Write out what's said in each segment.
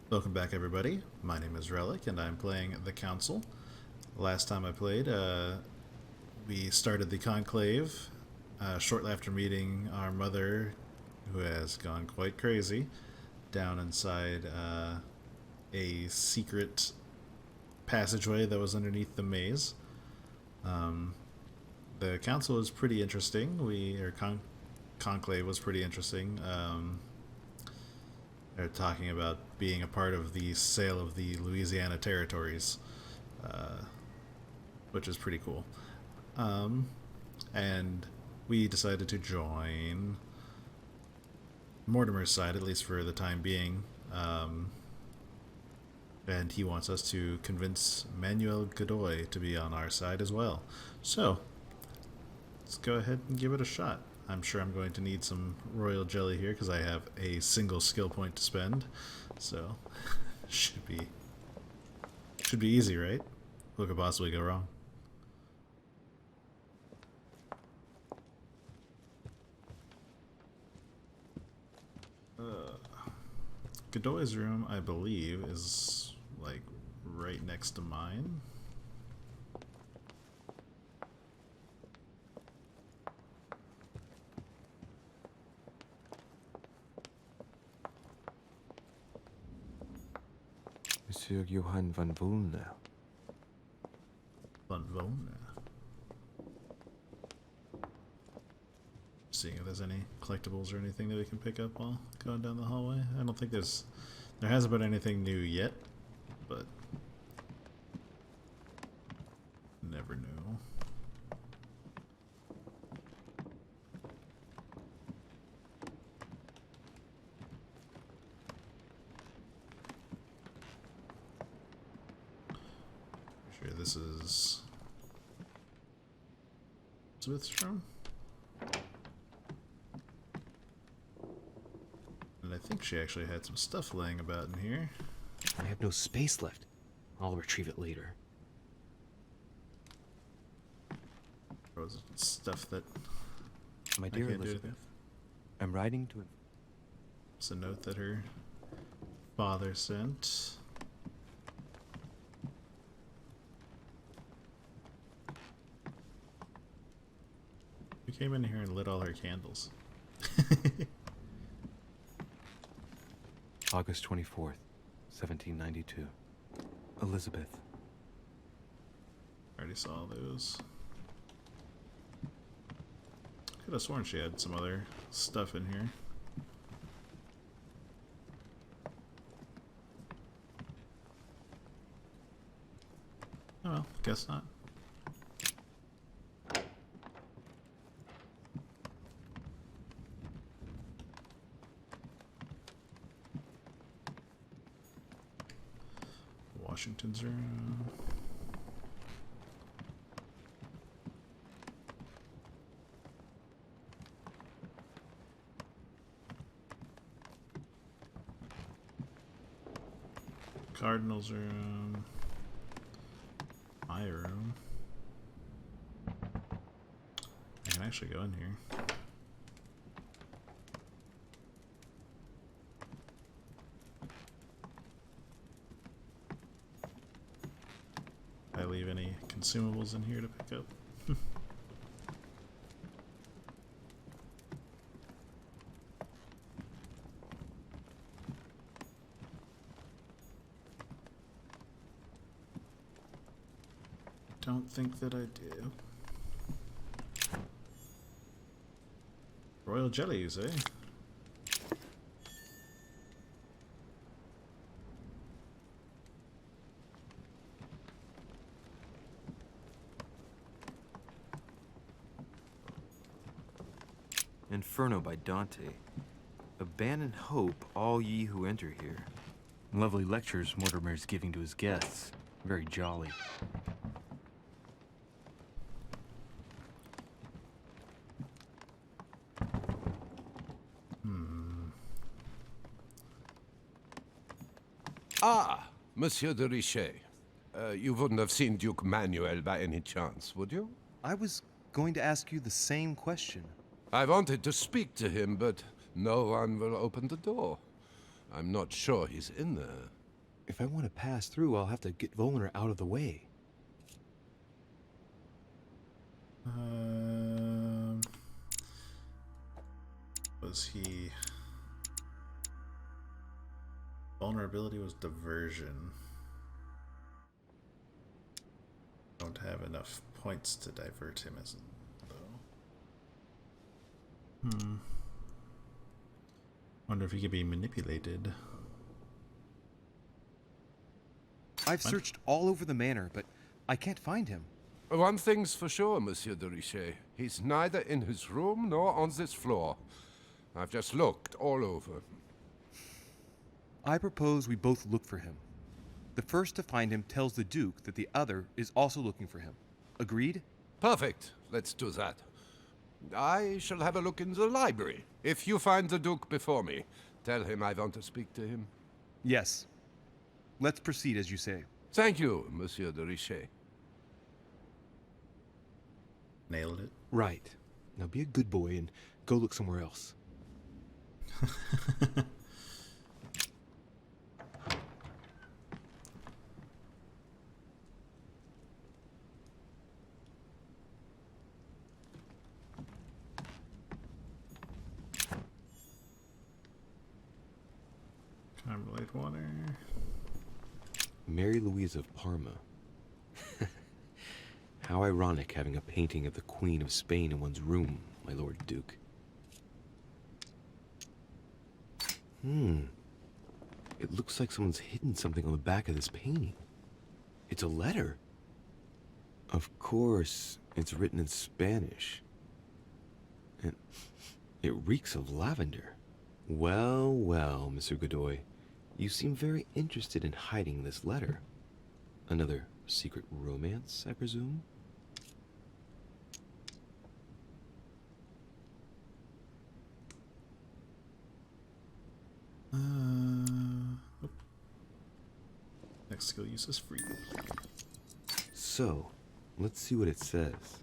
Welcome back, everybody. My name is Relic, and I'm playing the Council. Last time I played, we started the Conclave shortly after meeting our mother, who has gone quite crazy, down inside a secret passageway that was underneath the maze. The Council was pretty interesting. Conclave was pretty interesting. They're talking about being a part of the sale of the Louisiana territories, uh, which is pretty cool. Um, and we decided to join Mortimer's side, at least for the time being. And he wants us to convince Manuel Godoy to be on our side as well. So, let's go ahead and give it a shot. I'm sure I'm going to need some royal jelly here because I have a single skill point to spend. So, should be easy, right? What could possibly go wrong? Godoy's room, I believe, is like right next to mine. Monsieur Johann van Volner. Van Vona. Seeing if there's any collectibles or anything that we can pick up while going down the hallway. I don't think there hasn't been anything new yet, but never know. Sure, this is Elizabeth's room. And I think she actually had some stuff laying about in here. I have no space left. I'll retrieve it later. Or was it stuff that My I dear can't do Elizabeth, anything? I'm writing to... It's a note that her father sent. We came in here and lit all her candles. August 24th, 1792. Elizabeth. Already saw those. Could have sworn she had some other stuff in here. Oh well, guess not. Washington's room. Cardinal's room. My room. I can actually go in here. I leave any consumables in here to pick up. Don't think that I do. Royal jellies, eh? Inferno by Dante. Abandon hope, all ye who enter here. Lovely lectures Mortimer's giving to his guests. Very jolly. Ah, Monsieur de Richet. You wouldn't have seen Duke Manuel by any chance, would you? I was going to ask you the same question. I wanted to speak to him, but no one will open the door. I'm not sure he's in there. If I want to pass through, I'll have to get Volner out of the way. Was he... Vulnerability was diversion. Don't have enough points to divert him as though. Wonder if he could be manipulated. I've searched all over the manor, but I can't find him. One thing's for sure, Monsieur de Richet. He's neither in his room nor on this floor. I've just looked all over. I propose we both look for him. The first to find him tells the Duke that the other is also looking for him. Agreed? Perfect. Let's do that. I shall have a look in the library. If you find the Duke before me, tell him I want to speak to him. Yes. Let's proceed as you say. Thank you, Monsieur de Richet. Nailed it. Right. Now be a good boy and go look somewhere else. Carmelite water. Mary Louise of Parma. How ironic having a painting of the Queen of Spain in one's room, my Lord Duke. It looks like someone's hidden something on the back of this painting. It's a letter. Of course, it's written in Spanish. And it reeks of lavender. Well, well, Mr. Godoy. You seem very interested in hiding this letter. Another secret romance, I presume? Nope. Next skill use is free. So, let's see what it says.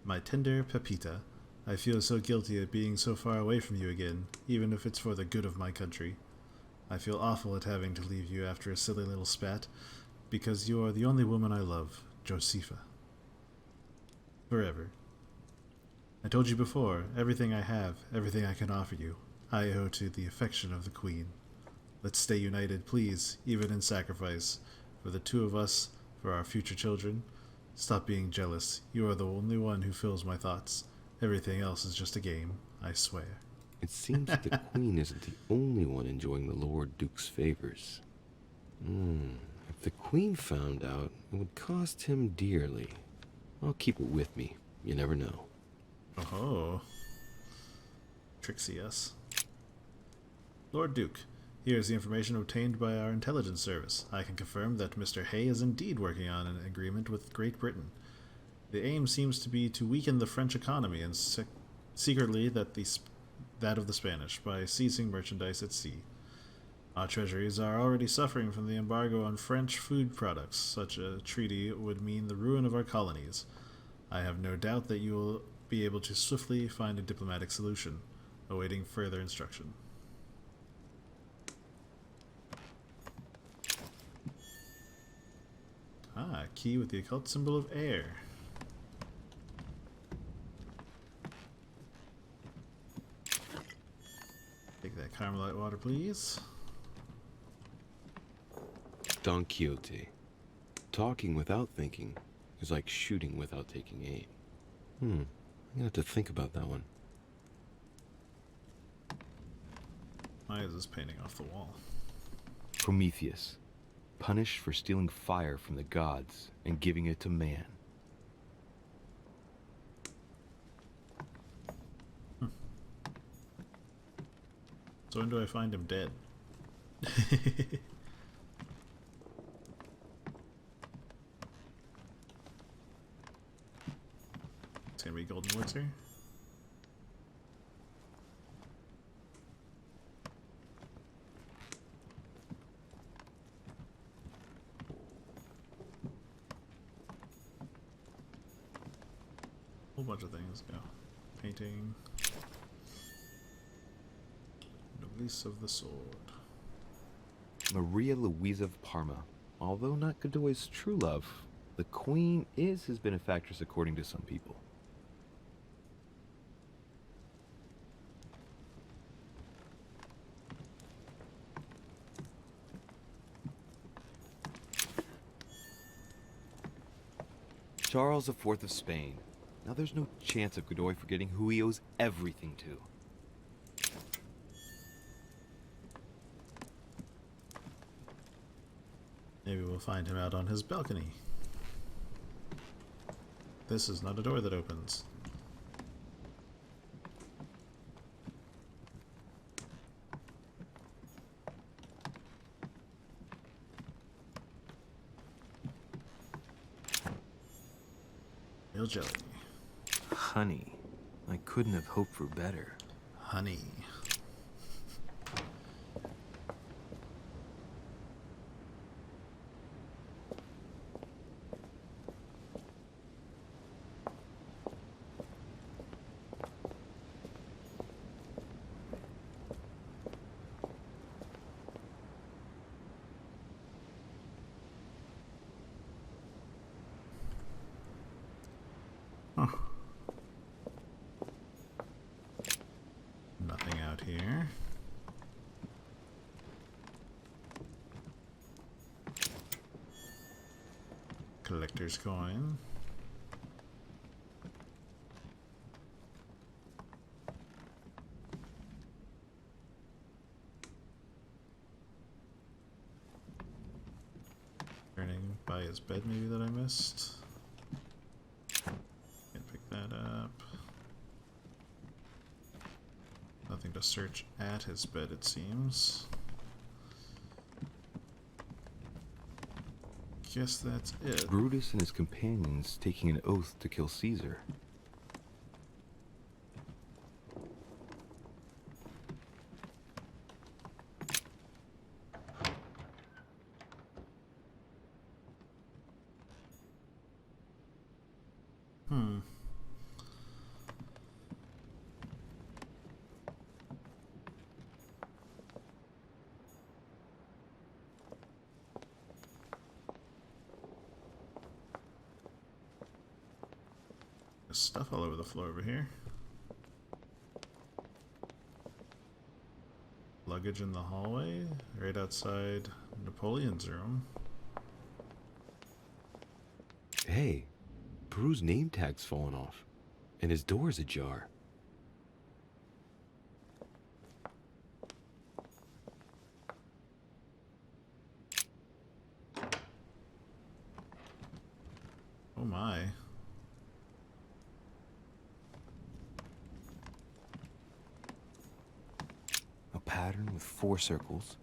My tender Pepita, I feel so guilty at being so far away from you again, even if it's for the good of my country. I feel awful at having to leave you after a silly little spat, because you are the only woman I love, Josefa. Forever. I told you before, everything I have, everything I can offer you, I owe to the affection of the Queen. Let's stay united, please, even in sacrifice, for the two of us, for our future children. Stop being jealous. You are the only one who fills my thoughts. Everything else is just a game, I swear. It seems that the Queen isn't the only one enjoying the Lord Duke's favors. If the Queen found out, it would cost him dearly. I'll keep it with me. You never know. Oh. Trixie us. Lord Duke, here is the information obtained by our intelligence service. I can confirm that Mr. Hay is indeed working on an agreement with Great Britain. The aim seems to be to weaken the French economy and secretly that of the Spanish by seizing merchandise at sea. Our treasuries are already suffering from the embargo on French food products. Such a treaty would mean the ruin of our colonies. I have no doubt that you will be able to swiftly find a diplomatic solution, awaiting further instruction. Ah, key with the occult symbol of air. Take that Carmelite water, please. Don Quixote. Talking without thinking is like shooting without taking aim. I'm gonna have to think about that one. Why is this painting off the wall? Prometheus. Punished for stealing fire from the gods and giving it to man. So when do I find him dead? It's gonna be Golden Elixir. Whole bunch of things. Go. Painting. Release of the sword. Maria Louisa of Parma. Although not Godoy's true love, the Queen is his benefactress according to some people. Charles IV of Spain. Now there's no chance of Godoy forgetting who he owes everything to. Maybe we'll find him out on his balcony. This is not a door that opens. Real jelly. Honey. I couldn't have hoped for better. Honey. Nothing out here. Collector's coin. Turning by his bed maybe that I missed. Can't pick that up. Nothing to search at his bed, it seems. Guess that's it. Brutus and his companions taking an oath to kill Caesar. There's stuff all over the floor over here. Luggage in the hallway, right outside Napoleon's room. Hey, Peru's name tag's fallen off, and his door's ajar. Oh my. A pattern with 4 circles.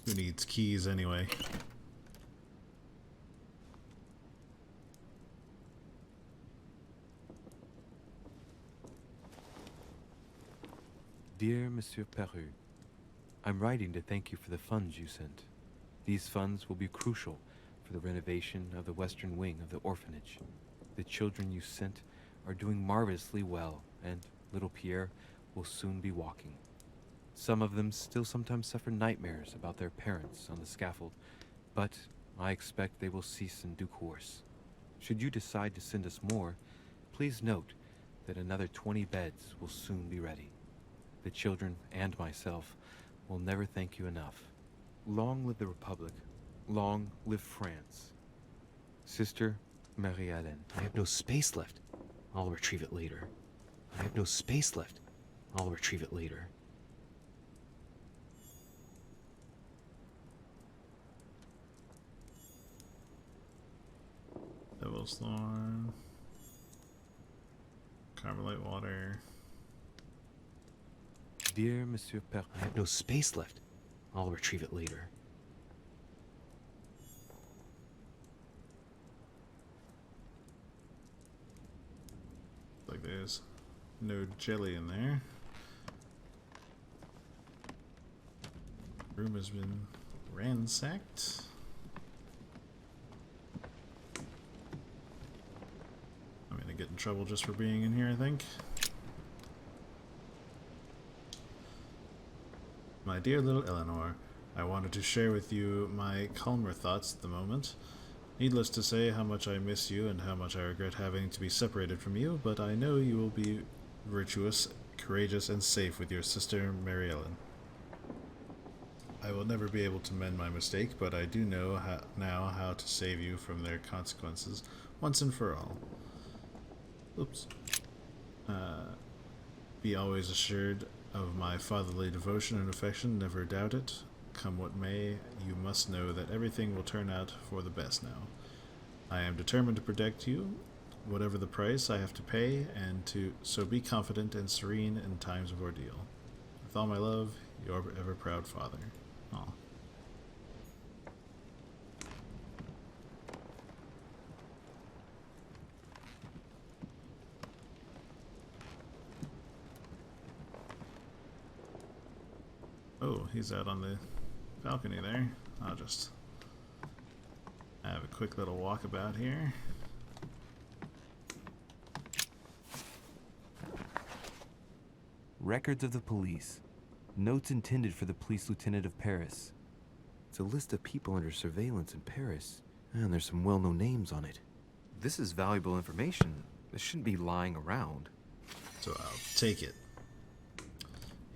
Who needs keys anyway? Dear Monsieur Peru, I'm writing to thank you for the funds you sent. These funds will be crucial for the renovation of the western wing of the orphanage. The children you sent are doing marvelously well, and little Pierre will soon be walking. Some of them still sometimes suffer nightmares about their parents on the scaffold, but I expect they will cease in due course. Should you decide to send us more, please note that another 20 beds will soon be ready. The children and myself will never thank you enough. Long live the Republic. Long live France. Sister Marie-Hélène. I have no space left. I'll retrieve it later. I have no space left. I'll retrieve it later. Devil's Thorn. Carmelite water. Dear Monsieur Peru, I have no space left. I'll retrieve it later. Like there's no jelly in there. Room has been ransacked. get in trouble just for being in here, I think. My dear little Eleanor, I wanted to share with you my calmer thoughts at the moment. Needless to say how much I miss you and how much I regret having to be separated from you, but I know you will be virtuous, courageous, and safe with your sister, Mary Ellen. I will never be able to mend my mistake, but I do know now how to save you from their consequences once and for all. Oops. Be always assured of my fatherly devotion and affection, never doubt it. Come what may, you must know that everything will turn out for the best now. I am determined to protect you, whatever the price I have to pay, so be confident and serene in times of ordeal. With all my love, your ever proud father. Aw. Oh, he's out on the balcony there. I'll just have a quick little walkabout here. Records of the police. Notes intended for the police lieutenant of Paris. It's a list of people under surveillance in Paris, and there's some well-known names on it. This is valuable information. This shouldn't be lying around. So I'll take it.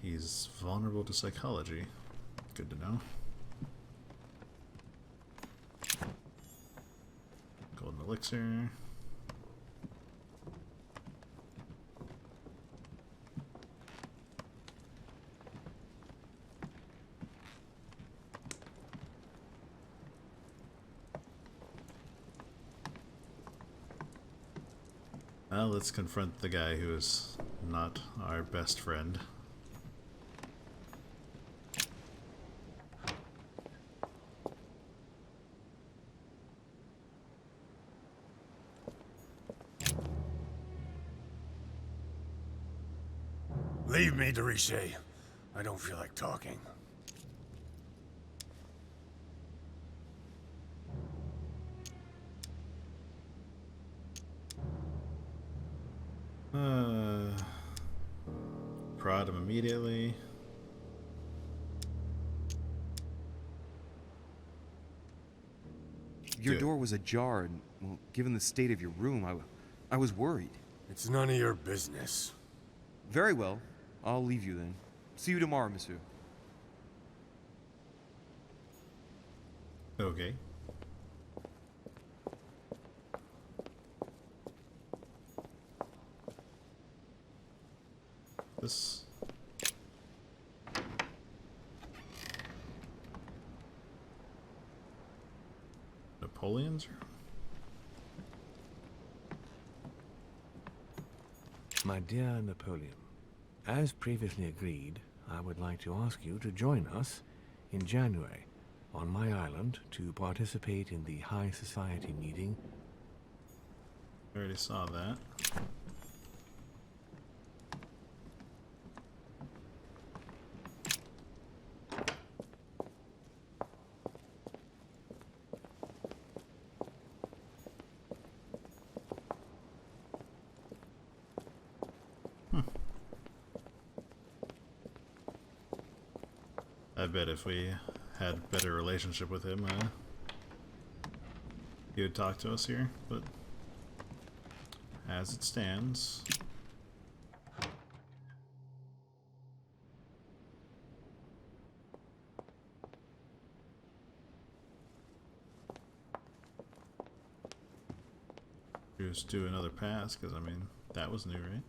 He's vulnerable to psychology. Good to know. Golden elixir. Well, let's confront the guy who is not our best friend. Leave me, de Richet. I don't feel like talking. Prod him immediately. Your Good. door was ajar, and, well, given the state of your room, I was worried. It's none of your business. Very well. I'll leave you then. See you tomorrow, monsieur. Okay. This. Napoleon's room? My dear Napoleon, as previously agreed, I would like to ask you to join us in January on my island to participate in the High Society meeting. I already saw that. I bet if we had a better relationship with him, he would talk to us here, but as it stands... Just do another pass, because, I mean, that was new, right?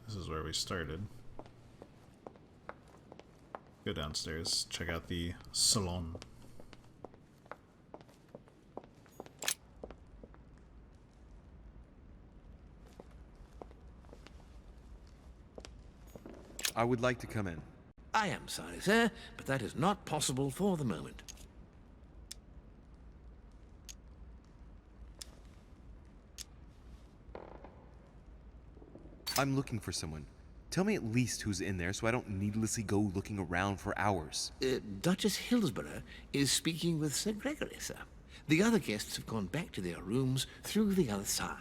This is where we started. Go downstairs, check out the salon. I would like to come in. I am sorry, sir, but that is not possible for the moment. I'm looking for someone. Tell me at least who's in there so I don't needlessly go looking around for hours. Duchess Hillsborough is speaking with Sir Gregory, sir. The other guests have gone back to their rooms through the other side.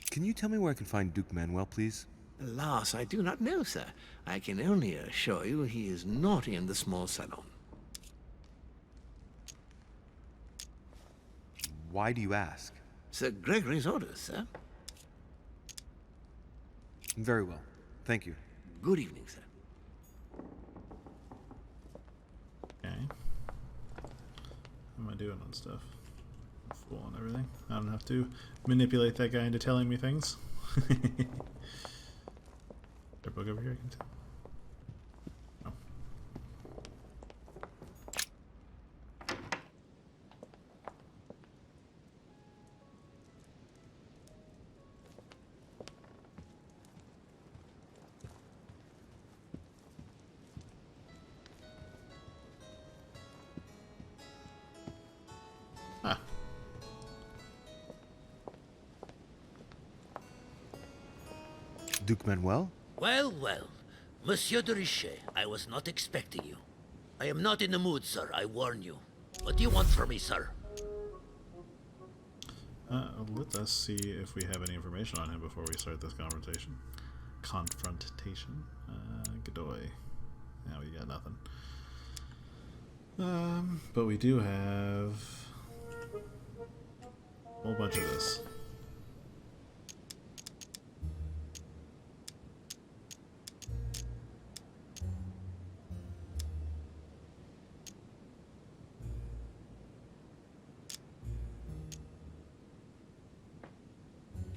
Can you tell me where I can find Duke Manuel, please? Alas, I do not know, sir. I can only assure you he is not in the small salon. Why do you ask? Sir Gregory's orders, sir. Very well. Thank you. Good evening, sir. Okay. How am I doing on stuff? I'm full on everything. I don't have to manipulate that guy into telling me things. Is there a book over here I can tell? No. Ah. Duke Manuel? Well, well. Monsieur de Richet, I was not expecting you. I am not in the mood, sir, I warn you. What do you want from me, sir? Let us see if we have any information on him before we start this confrontation. Godoy. Yeah, we got nothing. But we do have a whole bunch of this.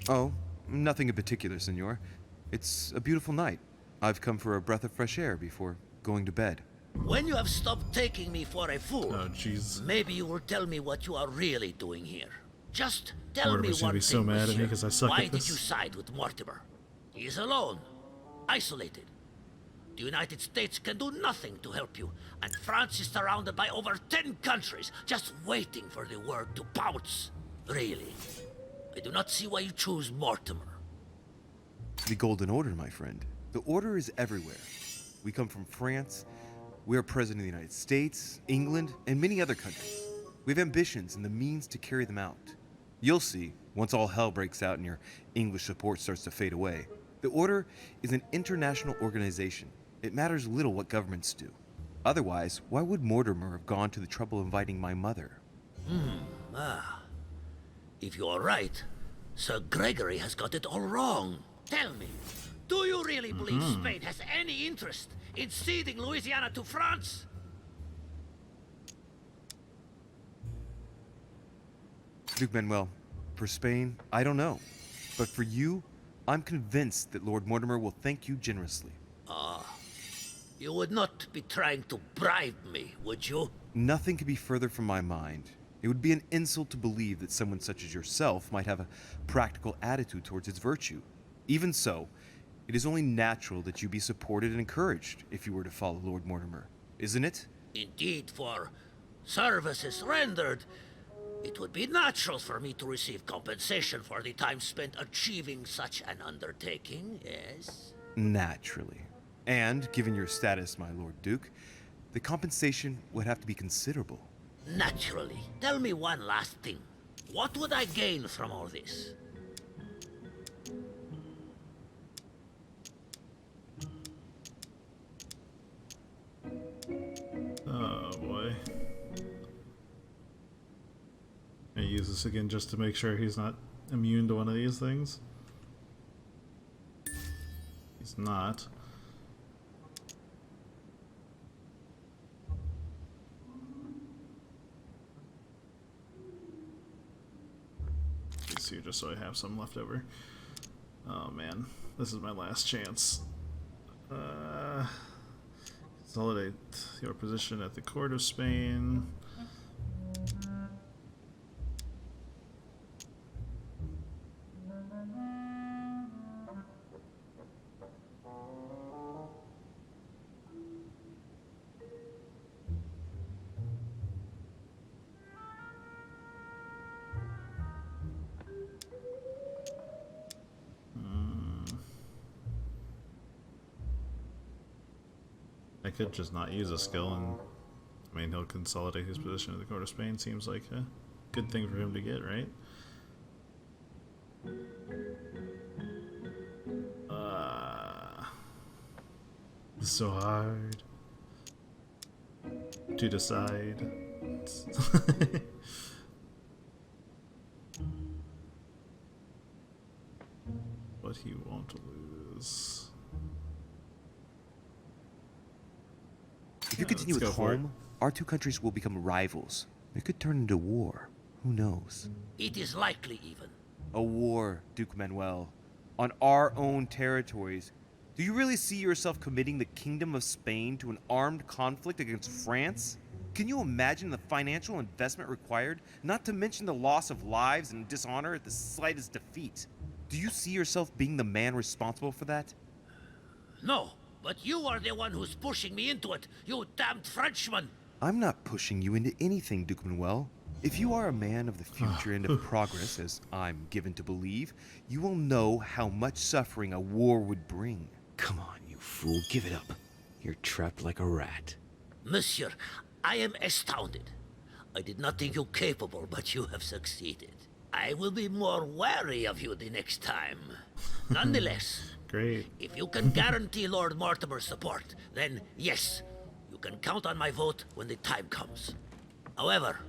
Oh, nothing in particular, senor. It's a beautiful night. I've come for a breath of fresh air before going to bed. When you have stopped taking me for a fool, Oh, jeez. maybe you will tell me what you are really doing here. Just tell Mortimer's me gonna one be thing, so mad at me monsieur. 'cause I suck Why at did this. you side with Mortimer? He is alone, isolated. The United States can do nothing to help you, and France is surrounded by over 10 countries just waiting for the word to pounce. Really, I do not see why you choose Mortimer. The Golden Order, my friend. The Order is everywhere. We come from France. We are President of the United States, England, and many other countries. We have ambitions and the means to carry them out. You'll see, once all hell breaks out and your English support starts to fade away. The Order is an international organization. It matters little what governments do. Otherwise, why would Mortimer have gone to the trouble of inviting my mother? If you are right, Sir Gregory has got it all wrong. Tell me, do you really believe Spain has any interest in ceding Louisiana to France? Duke Manuel, for Spain, I don't know. But for you, I'm convinced that Lord Mortimer will thank you generously. You would not be trying to bribe me, would you? Nothing could be further from my mind. It would be an insult to believe that someone such as yourself might have a practical attitude towards its virtue. Even so, it is only natural that you be supported and encouraged if you were to follow Lord Mortimer, isn't it? Indeed, for services rendered, it would be natural for me to receive compensation for the time spent achieving such an undertaking, yes? Naturally. And, given your status, my Lord Duke, the compensation would have to be considerable. Naturally. Tell me one last thing. What would I gain from all this? Oh boy. I use this again just to make sure he's not immune to one of these things. He's not. These two just so I have some left over. Oh man, this is my last chance. Consolidate your position at the court of Spain. I could just not use a skill, and I mean, he'll consolidate his position at the court of Spain. Seems like a good thing for him to get, right? It's so hard to decide. What he won't lose. If you continue let's with go for it. home, our two countries will become rivals. It could turn into war. Who knows? It is likely, even. A war, Duke Manuel. On our own territories. Do you really see yourself committing the Kingdom of Spain to an armed conflict against France? Can you imagine the financial investment required, not to mention the loss of lives and dishonor at the slightest defeat? Do you see yourself being the man responsible for that? No, but you are the one who's pushing me into it, you damned Frenchman! I'm not pushing you into anything, Duke Manuel. If you are a man of the future and of progress, as I'm given to believe, you will know how much suffering a war would bring. Come on, you fool, give it up. You're trapped like a rat. Monsieur, I am astounded. I did not think you capable, but you have succeeded. I will be more wary of you the next time. Nonetheless, Great. if you can guarantee Lord Mortimer's support, then yes, you can count on my vote when the time comes. However,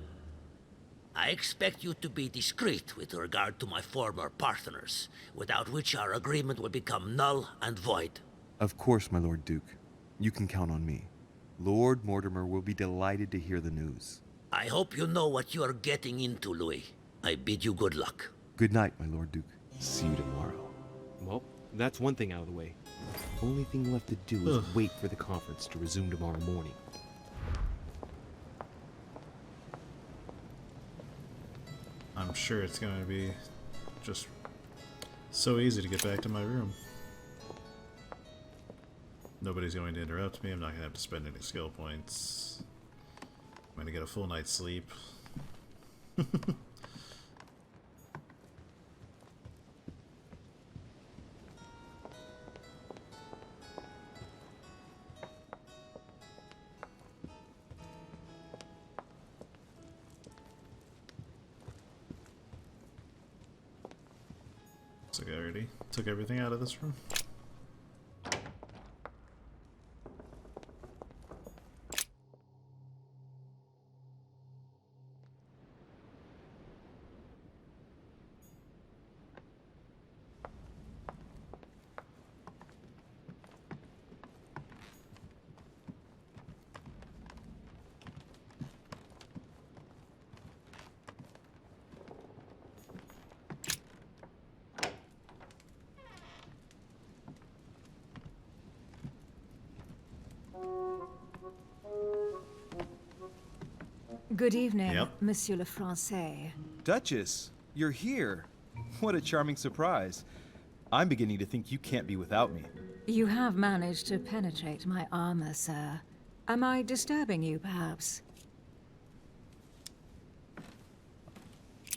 I expect you to be discreet with regard to my former partners, without which our agreement will become null and void. Of course, my Lord Duke. You can count on me. Lord Mortimer will be delighted to hear the news. I hope you know what you are getting into, Louis. I bid you good luck. Good night, my Lord Duke. See you tomorrow. Well, that's one thing out of the way. Only thing left to do is wait for the conference to resume tomorrow morning. I'm sure it's going to be just so easy to get back to my room. Nobody's going to interrupt me. I'm not going to have to spend any skill points. I'm going to get a full night's sleep. Looks like I already took everything out of this room. Good evening, Yep. Monsieur le Français. Duchess, you're here. What a charming surprise. I'm beginning to think you can't be without me. You have managed to penetrate my armor, sir. Am I disturbing you, perhaps?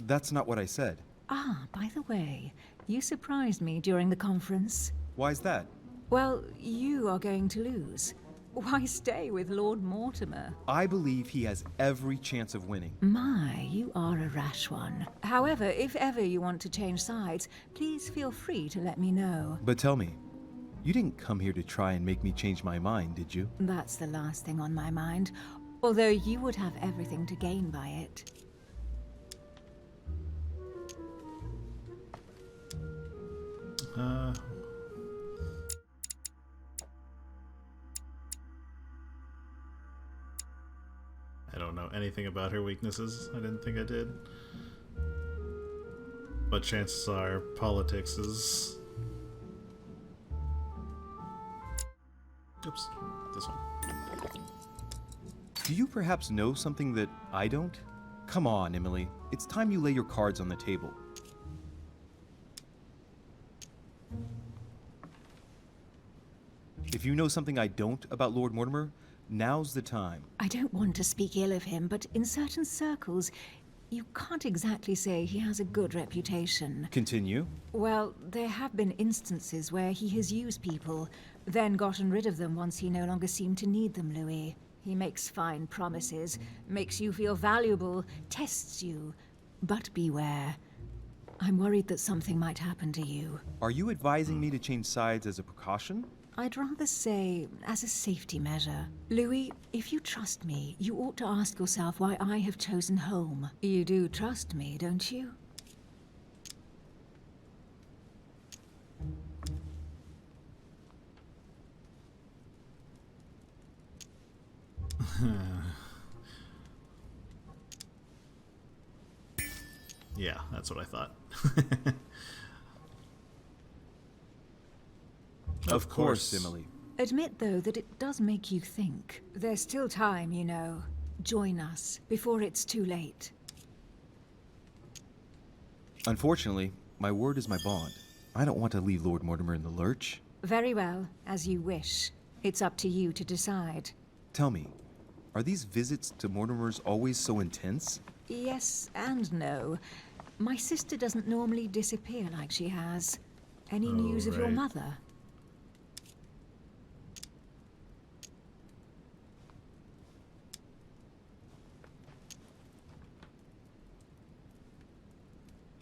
That's not what I said. Ah, by the way, you surprised me during the conference. Why's that? Well, you are going to lose. Why stay with Lord Mortimer? I believe he has every chance of winning. My, you are a rash one. However, if ever you want to change sides, please feel free to let me know. But tell me, you didn't come here to try and make me change my mind, did you? That's the last thing on my mind, although you would have everything to gain by it. I don't know anything about her weaknesses. I didn't think I did. But chances are politics is... Oops, this one. Do you perhaps know something that I don't? Come on, Emily. It's time you lay your cards on the table. If you know something I don't about Lord Mortimer, now's the time. I don't want to speak ill of him, but in certain circles, You can't exactly say he has a good reputation. Continue. Well, there have been instances where he has used people, then gotten rid of them once he no longer seemed to need them, Louis. He makes fine promises, makes you feel valuable, tests you. But beware. I'm worried that something might happen to you. Are you advising me to change sides as a precaution? I'd rather say as a safety measure. Louis, if you trust me, you ought to ask yourself why I have chosen home. You do trust me, don't you? Yeah, that's what I thought. Of course, Emily. Admit, though, that it does make you think. There's still time, you know. Join us, before it's too late. Unfortunately, my word is my bond. I don't want to leave Lord Mortimer in the lurch. Very well, as you wish. It's up to you to decide. Tell me, are these visits to Mortimer's always so intense? Yes and no. My sister doesn't normally disappear like she has. Any news of your right. mother?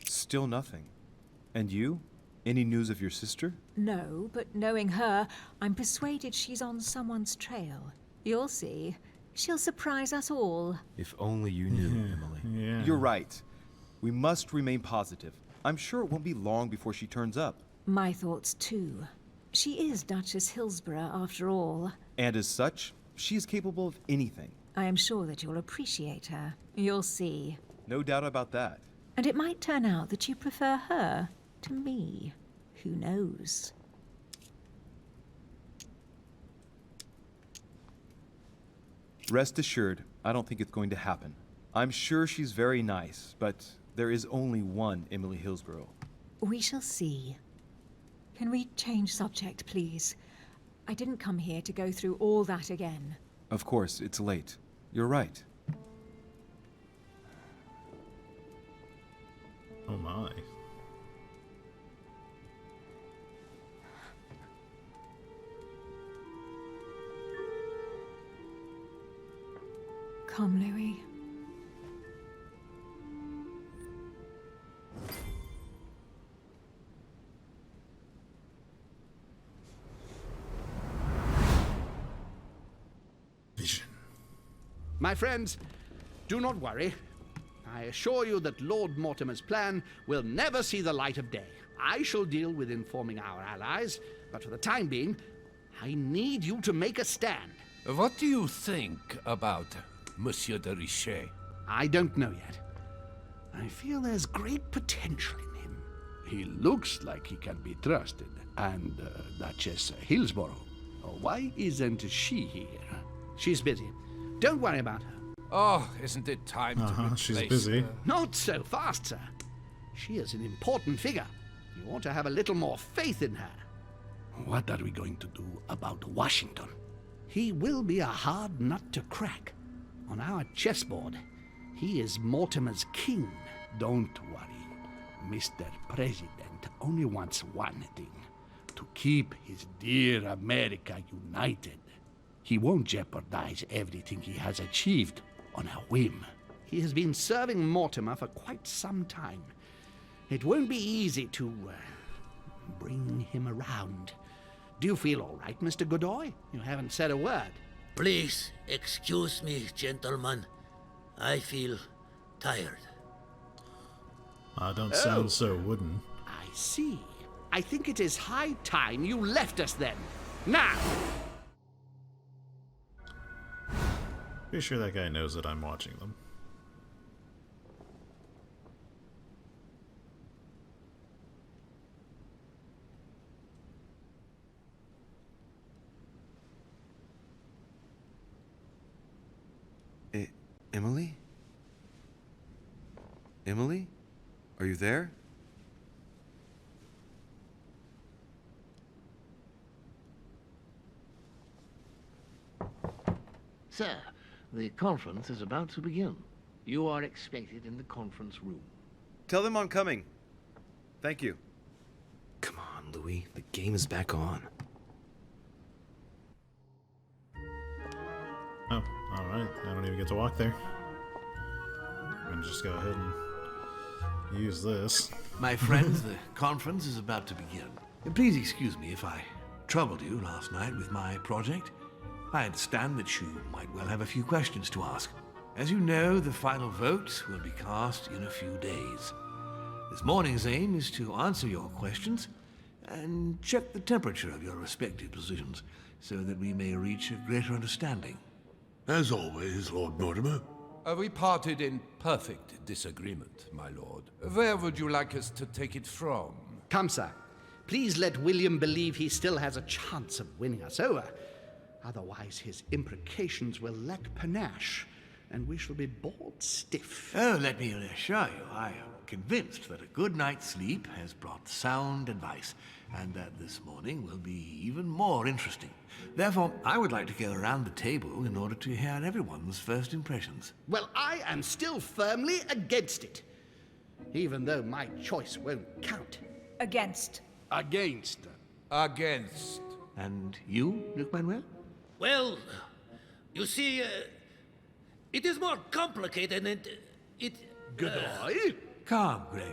Still nothing. And you? Any news of your sister? No, but knowing her, I'm persuaded she's on someone's trail. You'll see. She'll surprise us all. If only you knew, Emily. Yeah. You're right. We must remain positive. I'm sure it won't be long before she turns up. My thoughts, too. She is Duchess Hillsborough, after all. And as such, she is capable of anything. I am sure that you'll appreciate her. You'll see. No doubt about that. And it might turn out that you prefer her to me. Who knows? Rest assured, I don't think it's going to happen. I'm sure she's very nice, but there is only one Emily Hillsborough. We shall see. Can we change subject, please? I didn't come here to go through all that again. Of course, it's late. You're right. Oh my. Come, Louis. Vision. My friends, do not worry. I assure you that Lord Mortimer's plan will never see the light of day. I shall deal with informing our allies, but for the time being, I need you to make a stand. What do you think about Monsieur de Richet? I don't know yet. I feel there's great potential in him. He looks like he can be trusted. And Duchess Hillsborough, why isn't she here? She's busy. Don't worry about her. Oh, isn't it time to replace she's busy. her? Not so fast, sir. She is an important figure. You ought to have a little more faith in her. What are we going to do about Washington? He will be a hard nut to crack. On our chessboard, he is Mortimer's king. Don't worry. Mr. President only wants one thing: to keep his dear America united. He won't jeopardize everything he has achieved on a whim. He has been serving Mortimer for quite some time. It won't be easy to bring him around. Do you feel all right, Mr. Godoy? You haven't said a word. Please excuse me, gentlemen. I feel tired. Don't sound so wooden. I see. I think it is high time you left us then. Now! Be sure that guy knows that I'm watching them. Emily? Emily? Are you there? Sir, the conference is about to begin. You are expected in the conference room. Tell them I'm coming. Thank you. Come on, Louis. The game is back on. Oh, alright. I don't even get to walk there. I'm gonna just go ahead and use this. My friends, the conference is about to begin. Please excuse me if I troubled you last night with my project. I understand that you might well have a few questions to ask. As you know, the final vote will be cast in a few days. This morning's aim is to answer your questions and check the temperature of your respective positions so that we may reach a greater understanding. As always, Lord Mortimer. We parted in perfect disagreement, my lord. Where would you like us to take it from? Come, sir. Please let William believe he still has a chance of winning us over. Otherwise, his imprecations will lack panache, and we shall be bored stiff. Oh, let me reassure you, I am convinced that a good night's sleep has brought sound advice, and that this morning will be even more interesting. Therefore, I would like to go around the table in order to hear everyone's first impressions. Well, I am still firmly against it, even though my choice won't count. Against. Against. Against. And you, Duke Manuel? Well, you see, it is more complicated and it... Goodbye? Calm, Gregory.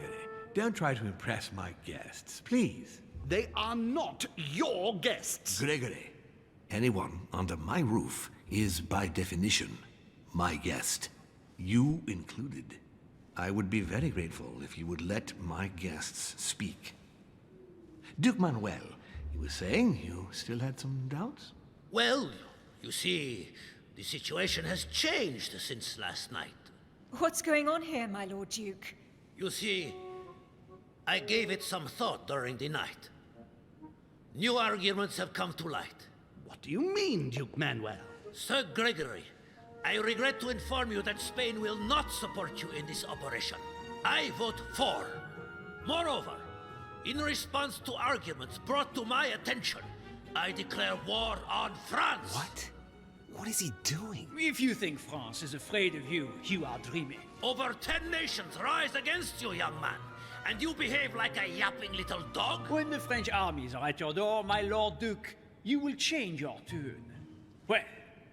Don't try to impress my guests, please. They are not your guests. Gregory, anyone under my roof is by definition my guest. You included. I would be very grateful if you would let my guests speak. Duke Manuel, you were saying you still had some doubts? Well, you see, the situation has changed since last night. What's going on here, my Lord Duke? You see, I gave it some thought during the night. New arguments have come to light. What do you mean, Duke Manuel? Sir Gregory, I regret to inform you that Spain will not support you in this operation. I vote for. Moreover, in response to arguments brought to my attention, I declare war on France. What? What is he doing? If you think France is afraid of you, you are dreaming. Over 10 nations rise against you, young man, and you behave like a yapping little dog? When the French armies are at your door, my Lord Duke, you will change your tune. Well,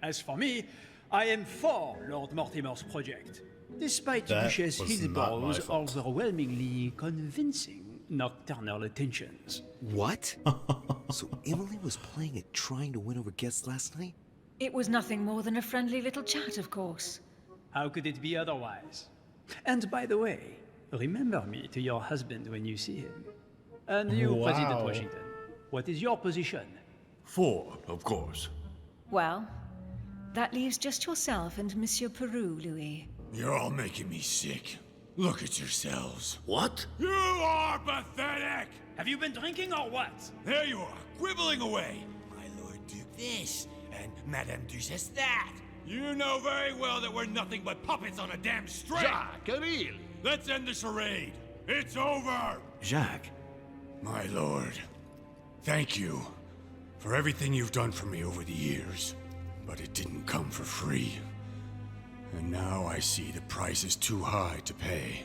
as for me, I am for Lord Mortimer's project, despite That Duchess was Hildebaugh's not my fault. overwhelmingly convincing nocturnal attentions. What? So Emily was playing at trying to win over guests last night? It was nothing more than a friendly little chat, of course. How could it be otherwise? And by the way, remember me to your husband when you see him. And you, Wow. President Washington, what is your position? For, of course. Well, that leaves just yourself and Monsieur Peru, Louis. You're all making me sick. Look at yourselves. What? You are pathetic! Have you been drinking or what? There you are, quibbling away. My Lord Duke this, and Madame Duchess that. You know very well that we're nothing but puppets on a damn string. Jacques, really? Let's end the charade. It's over. Jacques. My lord, thank you for everything you've done for me over the years. But it didn't come for free. And now I see the price is too high to pay.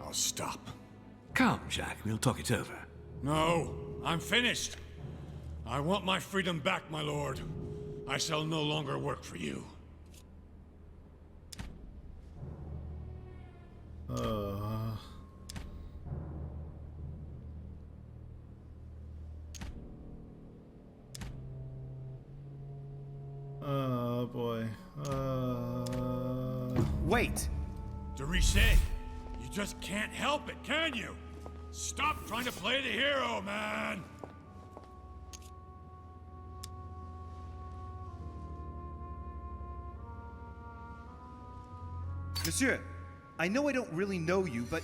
I'll stop. Come, Jacques, we'll talk it over. No, I'm finished. I want my freedom back, my lord. I shall no longer work for you. Oh boy. Wait! De Richet, you just can't help it, can you? Stop trying to play the hero, man! Monsieur, I know I don't really know you, but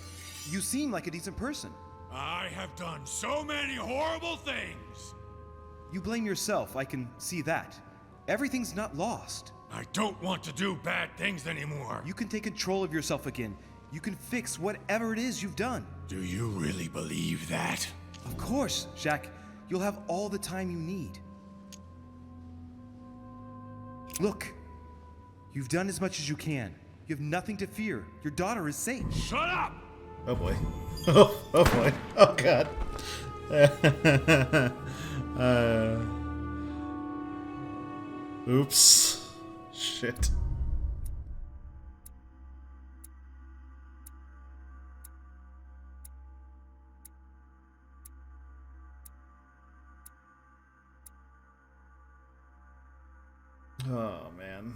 you seem like a decent person. I have done so many horrible things! You blame yourself, I can see that. Everything's not lost. I don't want to do bad things anymore. You can take control of yourself again. You can fix whatever it is you've done. Do you really believe that? Of course, Jacques. You'll have all the time you need. Look, you've done as much as you can. You have nothing to fear. Your daughter is safe. Shut up! Oh boy. Oh boy. Oh god. Oops. Shit. Oh man.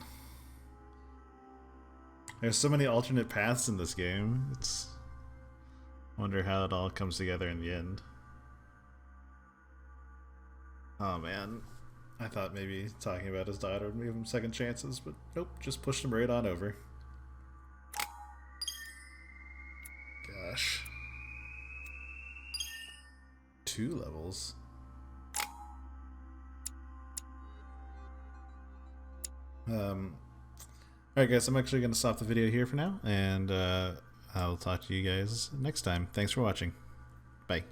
There's so many alternate paths in this game. It's wonder how it all comes together in the end. Oh man. I thought maybe talking about his daughter would give him second chances, but nope, just pushed him right on over. Gosh. 2 levels. Alright guys, I'm actually going to stop the video here for now, and I'll talk to you guys next time. Thanks for watching. Bye.